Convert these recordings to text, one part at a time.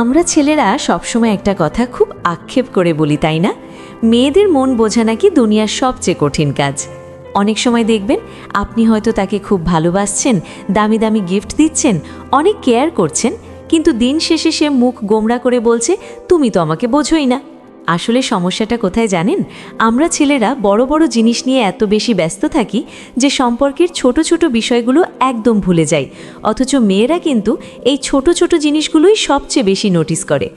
আমরা ছেলেরা সবসময় একটা কথা খুব আক্ষেপ করে বলি, তাই না? মেয়েদের মন বোঝা নাকি দুনিয়ার সবচেয়ে কঠিন কাজ। অনেক সময় দেখবেন আপনি হয়তো তাকে খুব ভালোবাসছেন, দামি দামি গিফট দিচ্ছেন, অনেক কেয়ার করছেন, কিন্তু দিন শেষে সে মুখ গোমড়া করে বলছে, তুমি তো আমাকে বোঝোই না। আসলে সমস্যাটা কোথায় জানেন? আমরা ছেলেরা বড় বড় জিনিস নিয়ে এত বেশি ব্যস্ত থাকি যে সম্পর্কের ছোট ছোট বিষয়গুলো একদম ভুলে যাই, অথচ মেয়েরা কিন্তু এই ছোট ছোট জিনিসগুলোই সবচেয়ে বেশি নোটিস করে।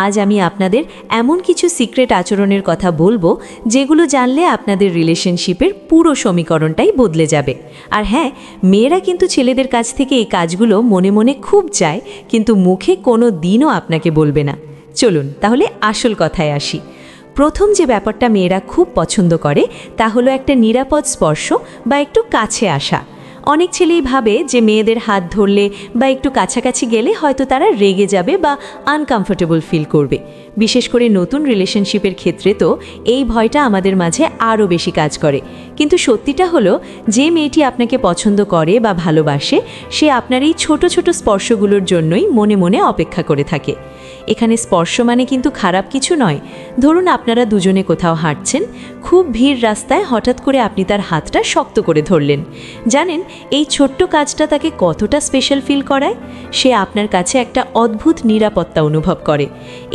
আজ আমি আপনাদের এমন কিছু সিক্রেট আচরণের কথা বলবো যেগুলো জানলে আপনাদের রিলেশনশিপের পুরো সমীকরণটাই বদলে যাবে। আর হ্যাঁ, মেয়েরা কিন্তু ছেলেদের কাছ থেকে এই কাজগুলো মনে মনে খুব চায়, কিন্তু মুখে কোনো দিনও আপনাকে বলবে না। চলুন তাহলে আসল কথায় আসি। প্রথম যে ব্যাপারটা মেয়েরা খুব পছন্দ করে তা হলো একটা নিরাপদ স্পর্শ বা একটু কাছে আসা। অনেক ছেলেই ভাবে যে মেয়েদের হাত ধরলে বা একটু কাছাকাছি গেলে হয়তো তারা রেগে যাবে বা আনকমফোর্টেবল ফিল করবে। বিশেষ করে নতুন রিলেশনশিপের ক্ষেত্রে তো এই ভয়টা আমাদের মাঝে আরও বেশি কাজ করে। কিন্তু সত্যিটা হলো, যে মেয়েটি আপনাকে পছন্দ করে বা ভালোবাসে সে আপনার এই ছোট ছোট স্পর্শগুলোর জন্যই মনে মনে অপেক্ষা করে থাকে। এখানে স্পর্শ মানে কিন্তু খারাপ কিছু নয়। ধরুন আপনারা দুজনে কোথাও হাঁটছেন, খুব ভিড় রাস্তায় হঠাৎ করে আপনি তার হাতটা শক্ত করে ধরলেন। জানেন এই ছোট্ট কাজটা তাকে কতটা স্পেশাল ফিল করায়? সে আপনার কাছে একটা অদ্ভুত নিরাপত্তা অনুভব করে।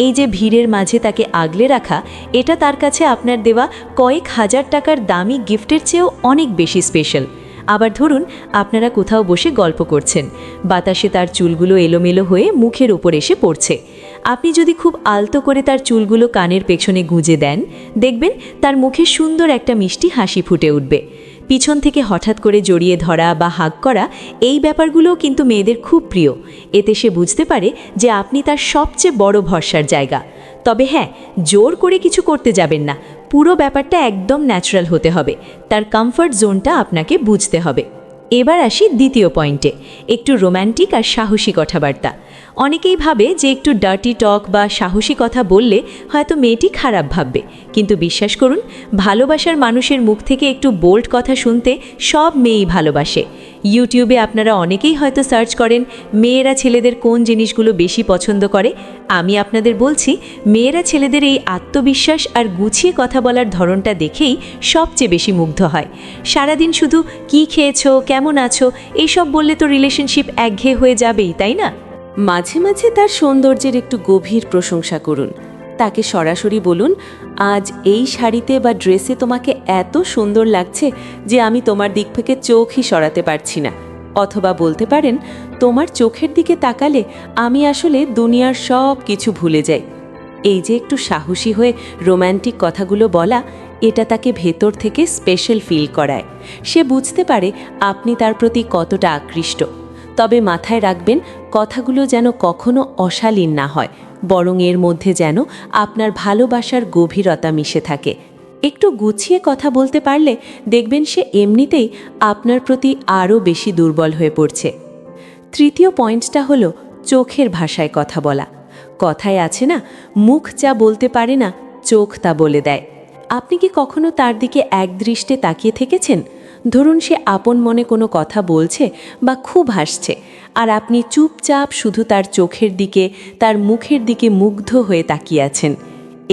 এই যে ভিড়ের মাঝে তাকে আগলে রাখা, এটা তার কাছে আপনার দেওয়া কয়েক হাজার টাকার দামি গিফটের চেয়েও অনেক বেশি স্পেশাল। আবার ধরুন আপনারা কোথাও বসে গল্প করছেন, বাতাসে তার চুলগুলো এলোমেলো হয়ে মুখের উপর এসে পড়ছে। আপনি যদি খুব আলতো করে তার চুলগুলো কানের পেছনে গুঁজে দেন, দেখবেন তার মুখে সুন্দর একটা মিষ্টি হাসি ফুটে উঠবে। পিছন থেকে হঠাৎ করে জড়িয়ে ধরা বা হাগ করা, এই ব্যাপারগুলোও কিন্তু মেয়েদের খুব প্রিয়। এতে সে বুঝতে পারে যে আপনি তার সবচেয়ে বড় ভরসার জায়গা। তবে হ্যাঁ, জোর করে কিছু করতে যাবেন না, পুরো ব্যাপারটা একদম ন্যাচারাল হতে হবে। তার কমফর্ট জোনটা আপনাকে বুঝতে হবে। এবার আসি দ্বিতীয় পয়েন্টে, একটু রোম্যান্টিক আর সাহসী কথাবার্তা। অনেকেই ভাবে যে একটু ডার্টি টক বা সাহসী কথা বললে হয়তো মেয়েটি খারাপ ভাববে, কিন্তু বিশ্বাস করুন, ভালোবাসার মানুষের মুখ থেকে একটু বোল্ড কথা শুনতে সব মেয়েই ভালোবাসে। ইউটিউবে আপনারা অনেকেই হয়তো সার্চ করেন মেয়েরা ছেলেদের কোন জিনিসগুলো বেশি পছন্দ করে। আমি আপনাদের বলছি, মেয়েরা ছেলেদের এই আত্মবিশ্বাস আর গুছিয়ে কথা বলার ধরনটা দেখেই সবচেয়ে বেশি মুগ্ধ হয়। সারাদিন শুধু কি খেয়েছো, কেমন আছো এইসব বললে তো রিলেশনশিপ একঘেয়ে হয়ে যাবেই, তাই না? মাঝে মাঝে তার সৌন্দর্যের একটু গভীর প্রশংসা করুন। তাকে সরাসরি বলুন, আজ এই শাড়িতে বা ড্রেসে তোমাকে এত সুন্দর লাগছে যে আমি তোমার দিক থেকে চোখই সরাতে পারছি না। অথবা বলতে পারেন, তোমার চোখের দিকে তাকালে আমি আসলে দুনিয়ার সব কিছু ভুলে যাই। এই যে একটু সাহসী হয়ে রোম্যান্টিক কথাগুলো বলা, এটা তাকে ভেতর থেকে স্পেশাল ফিল করায়। সে বুঝতে পারে আপনি তার প্রতি কতটা আকৃষ্ট। তবে মাথায় রাখবেন, কথাগুলো যেন কখনো অশালীন না হয়, বরং এর মধ্যে যেন আপনার ভালোবাসার গভীরতা মিশে থাকে। একটু গুছিয়ে কথা বলতে পারলে দেখবেন সে এমনিতেই আপনার প্রতি আরও বেশি দুর্বল হয়ে পড়ছে। তৃতীয় পয়েন্টটা হলো চোখের ভাষায় কথা বলা। কথায় আছে না, মুখ যা বলতে পারে না, চোখ তা বলে দেয়। আপনি কি কখনো তার দিকে একদৃষ্টে তাকিয়ে থেকেছেন? ধরুন সে আপন মনে কোনো কথা বলছে বা খুব হাসছে, আর আপনি চুপচাপ শুধু তার চোখের দিকে, তার মুখের দিকে মুগ্ধ হয়ে তাকিয়ে আছেন।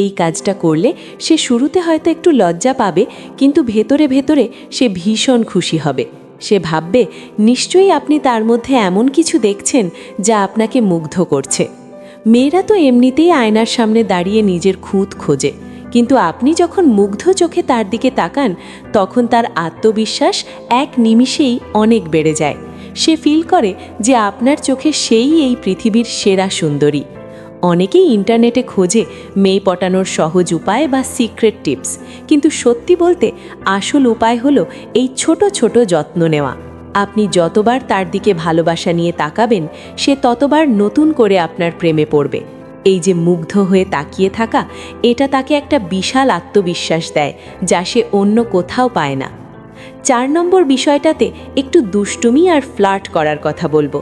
এই কাজটা করলে সে শুরুতে হয়তো একটু লজ্জা পাবে, কিন্তু ভেতরে ভেতরে সে ভীষণ খুশি হবে। সে ভাববে নিশ্চয়ই আপনি তার মধ্যে এমন কিছু দেখছেন যা আপনাকে মুগ্ধ করছে। মেয়েরা তো এমনিতেই আয়নার সামনে দাঁড়িয়ে নিজের খুঁত খোঁজে, কিন্তু আপনি যখন মুগ্ধ চোখে তার দিকে তাকান, তখন তার আত্মবিশ্বাস এক নিমিষেই অনেক বেড়ে যায়। সে ফিল করে যে আপনার চোখে সেই এই পৃথিবীর সেরা সুন্দরী। অনেকেই ইন্টারনেটে খোঁজে মেয়ে পটানোর সহজ উপায় বা সিক্রেট টিপস, কিন্তু সত্যি বলতে আসল উপায় হলো এই ছোট ছোট যত্ন নেওয়া। আপনি যতবার তার দিকে ভালোবাসা নিয়ে তাকাবেন, সে ততবার নতুন করে আপনার প্রেমে পড়বে। এই যে মুগ্ধ হয়ে তাকিয়ে থাকা, এটা তাকে একটা বিশাল আত্মবিশ্বাস দেয়, যা সে অন্য কোথাও পায় না। 4 নম্বর বিষয়টাতে একটু দুষ্টুমি আর ফ্লার্ট করার কথা বলবো।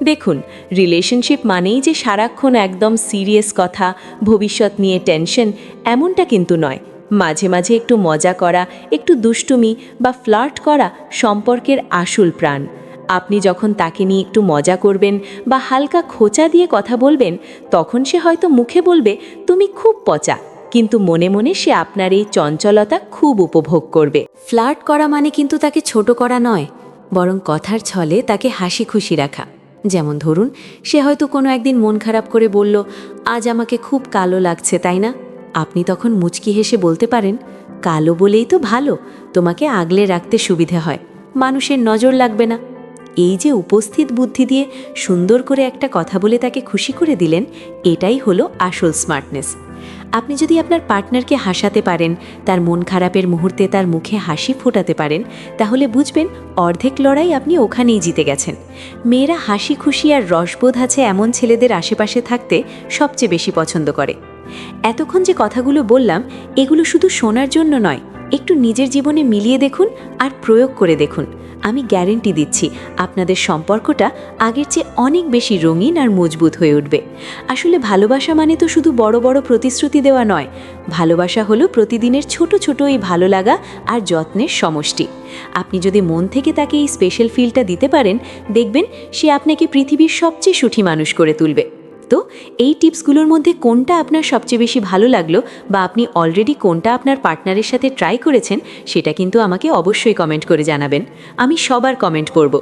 দেখুন, রিলেশনশিপ মানেই যে সারাক্ষণ একদম সিরিয়াস কথা, ভবিষ্যৎ নিয়ে টেনশন, এমনটা কিন্তু নয়। মাঝে মাঝে একটু মজা করা, একটু দুষ্টুমি বা ফ্লার্ট করা সম্পর্কের আসল প্রাণ। আপনি যখন তাকে নিয়ে একটু মজা করবেন বা হালকা খোঁচা দিয়ে কথা বলবেন, তখন সে হয়তো মুখে বলবে তুমি খুব পচা, কিন্তু মনে মনে সে আপনার এই চঞ্চলতা খুব উপভোগ করবে। ফ্লার্ট করা মানে কিন্তু তাকে ছোট করা নয়, বরং কথার ছলে তাকে হাসি খুশি রাখা। যেমন ধরুন, সে হয়তো কোনো একদিন মন খারাপ করে বলল, আজ আমাকে খুব কালো লাগছে, তাই না? আপনি তখন মুচকি হেসে বলতে পারেন, কালো বলেই তো ভালো, তোমাকে আগলে রাখতে সুবিধে হয়, মানুষের নজর লাগবে না। এই যে উপস্থিত বুদ্ধি দিয়ে সুন্দর করে একটা কথা বলে তাকে খুশি করে দিলেন, এটাই হলো আসল স্মার্টনেস। আপনি যদি আপনার পার্টনারকে হাসাতে পারেন, তার মন খারাপের মুহূর্তে তার মুখে হাসি ফোটাতে পারেন, তাহলে বুঝবেন অর্ধেক লড়াই আপনি ওখানেই জিতে গেছেন। মেয়েরা হাসি খুশি আর রসবোধ আছে এমন ছেলেদের আশেপাশে থাকতে সবচেয়ে বেশি পছন্দ করে। এতক্ষণ যে কথাগুলো বললাম, এগুলো শুধু শোনার জন্য নয়, একটু নিজের জীবনে মিলিয়ে দেখুন আর প্রয়োগ করে দেখুন। আমি গ্যারেন্টি দিচ্ছি আপনাদের সম্পর্কটা আগের চেয়ে অনেক বেশি রঙিন আর মজবুত হয়ে উঠবে। আসলে ভালোবাসা মানে তো শুধু বড় বড় প্রতিশ্রুতি দেওয়া নয়, ভালোবাসা হলো প্রতিদিনের ছোট ছোট এই ভালো লাগা আর যত্নের সমষ্টি। আপনি যদি মন থেকে তাকে এই স্পেশাল ফিলটা দিতে পারেন, দেখবেন সে আপনাকে পৃথিবীর সবচেয়ে সুখী মানুষ করে তুলবে। তো এই টিপসগুলোর মধ্যে কোনটা আপনার সবচেয়ে বেশি ভালো লাগলো, বা আপনি অলরেডি কোনটা আপনার পার্টনারের সাথে ট্রাই করেছেন, সেটা কিন্তু আমাকে অবশ্যই কমেন্ট করে জানাবেন। আমি সবার কমেন্ট করব।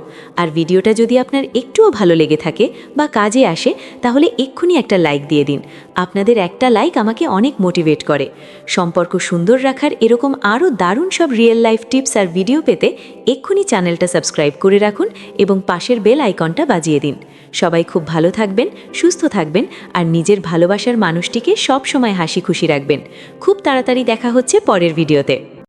আর ভিডিওটা যদি আপনার একটুও ভালো লেগে থাকে বা কাজে আসে, তাহলে এক্ষুনি একটা লাইক দিয়ে দিন। আপনাদের একটা লাইক আমাকে অনেক মোটিভেট করে। সম্পর্ক সুন্দর রাখার এরকম আরও দারুণ সব রিয়েল লাইফ টিপস আর ভিডিও পেতে এক্ষুনি চ্যানেলটা সাবস্ক্রাইব করে রাখুন এবং পাশের বেল আইকনটা বাজিয়ে দিন। সবাই খুব ভালো থাকবেন, সুস্থ থাকবেন আর নিজের ভালোবাসার মানুষটিকে সব সময় হাসি খুশি রাখবেন। খুব তাড়াতাড়ি দেখা হচ্ছে পরের ভিডিওতে।